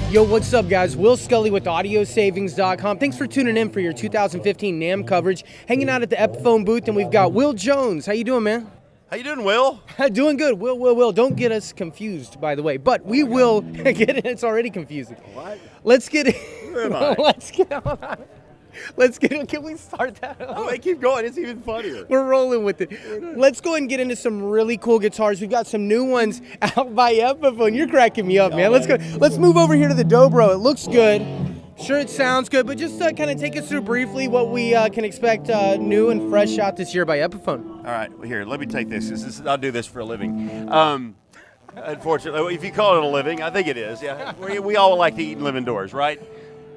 Yo, what's up, guys? Will Scully with AudioSavings.com. Thanks for tuning in for your 2015 NAMM coverage. Hanging out at the Epiphone booth, and we've got Will Jones. How you doing, man? How you doing, Will? Doing good. Will. Don't get us confused, by the way. But we will get it. It's already confusing. What? Let's get it. Where am I? Let's get it. Can we start that? Oh, wait, keep going. It's even funnier. We're rolling with it. Let's go ahead and get into some really cool guitars. We've got some new ones out by Epiphone. You're cracking me up, man. Let's go. Let's move over here to the Dobro. It looks good. Sure, it sounds good, but just kind of take us through briefly what we can expect new and fresh out this year by Epiphone. All right, well, here, let me take this. I'll do this for a living. Unfortunately, if you call it a living, I think it is. Yeah, we all like to eat and live indoors, right?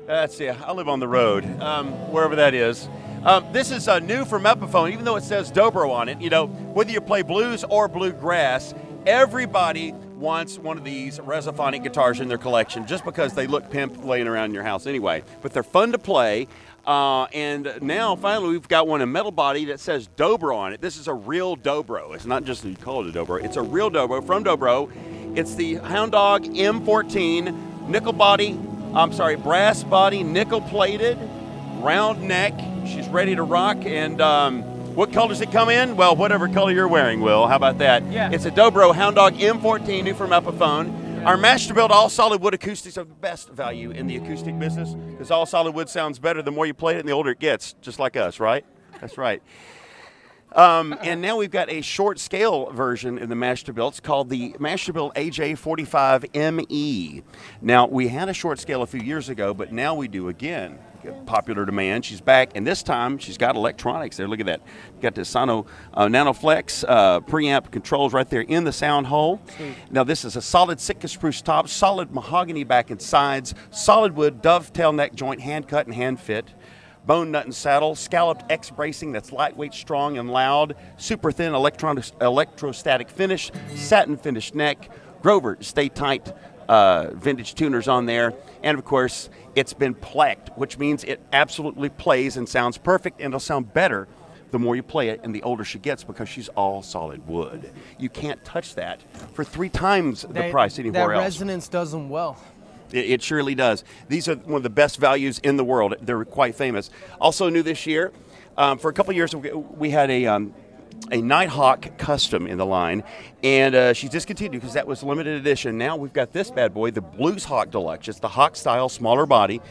That's I live on the road, wherever that is. This is new from Epiphone, even though it says Dobro on it. You know, whether you play blues or bluegrass, everybody wants one of these Resophonic guitars in their collection just because they look pimp laying around in your house anyway. But they're fun to play. And now, finally, we've got one, a metal body that says Dobro on it. This is a real Dobro. It's not just you call it a Dobro. It's a real Dobro from Dobro. It's the Hound Dog M14 nickel body. Brass body, nickel plated, round neck. She's ready to rock. And what color does it come in? Well, whatever color you're wearing, Will. How about that? Yeah. It's a Dobro Hound Dog M14, new from Epiphone. Yeah. Our master build all solid wood acoustics are the best value in the acoustic business because all solid wood sounds better the more you play it and the older it gets, just like us, right? That's right. And now we've got a short scale version in the Masterbuilt. It's called the Masterbuilt AJ45ME. Now, we had a short scale a few years ago, but now we do again. Popular demand. She's back, and this time she's got electronics there. Look at that. Got the Sono NanoFlex preamp controls right there in the sound hole. Sweet. Now, this is a solid Sitka spruce top, solid mahogany back and sides, solid wood dovetail neck joint, hand cut and hand fit. Bone nut and saddle, scalloped X bracing that's lightweight, strong, and loud, super thin electrostatic finish, satin finished neck, Grover stay tight vintage tuners on there, and of course it's been plecked, which means it absolutely plays and sounds perfect, and it'll sound better the more you play it and the older she gets because she's all solid wood. You can't touch that for 3 times the price anywhere else. That resonance does them well. It surely does. These are one of the best values in the world. They're quite famous. Also new this year, for a couple of years, we had a Nighthawk Custom in the line, and she's discontinued because that was limited edition. Now we've got this bad boy, the Blues Hawk Deluxe. It's the Hawk style, smaller body,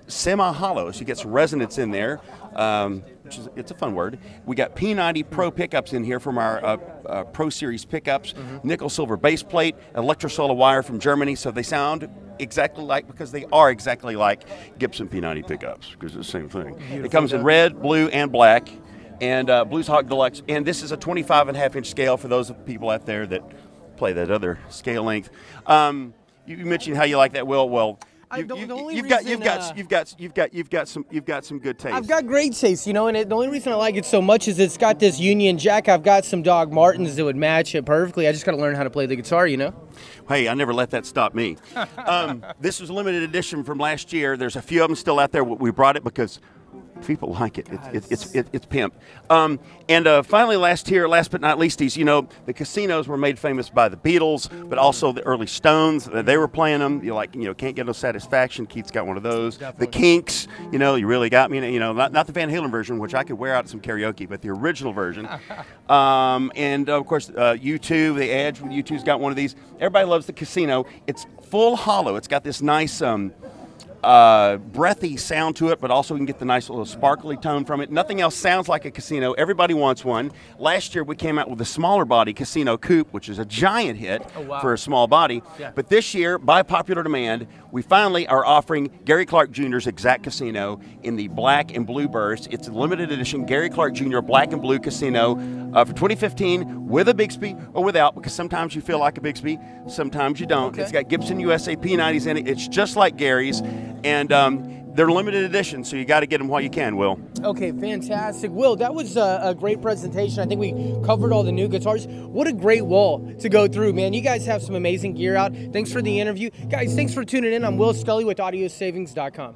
semi-hollow, so you get some resonance in there. It's a fun word. We got P90 Pro pickups in here from our Pro Series pickups, nickel silver base plate, electrosolar wire from Germany, so they sound exactly like, because they are exactly like Gibson P90 pickups, because it's the same thing. Beautiful. It comes in red, blue, and black, and Blues Hawk Deluxe, and this is a 25.5-inch scale for those people out there that play that other scale length. You mentioned how you like that, Will. Well, you've got some good taste. I've got great taste, you know, and the only reason I like it so much is it's got this Union Jack. I've got some Dog Martens that would match it perfectly. I just got to learn how to play the guitar, you know. Hey, I never let that stop me. This was a limited edition from last year. There's a few of them still out there. We brought it because people like it. It's pimp. And finally, last but not least, you know, the casinos were made famous by the Beatles, but also the early Stones. They were playing them. You're like, you know, Can't Get No Satisfaction. Keith's got one of those. Definitely. The Kinks, you know, You Really Got Me. You know, not the Van Halen version, which I could wear out at some karaoke, but the original version. And of course, U2, the Edge. U2's got one of these. Everybody loves the Casino. It's full hollow. It's got this nice breathy sound to it, but also you can get the nice little sparkly tone from it. Nothing else sounds like a Casino. Everybody wants one. Last year we came out with a smaller body Casino Coupe, which is a giant hit for a small body. Yeah. But this year, by popular demand, we finally are offering Gary Clark Jr.'s exact Casino in the black and blue burst. It's a limited edition Gary Clark Jr. black and blue Casino for 2015 with a Bixby or without, because sometimes you feel like a Bixby, sometimes you don't. Okay. It's got Gibson USA P90s in it. It's just like Gary's. And they're limited edition, so you got to get them while you can, Will. Okay, fantastic. Will, that was a great presentation. I think we covered all the new guitars. What a great wall to go through, man. You guys have some amazing gear out. Thanks for the interview. Guys, thanks for tuning in. I'm Will Scully with AudioSavings.com.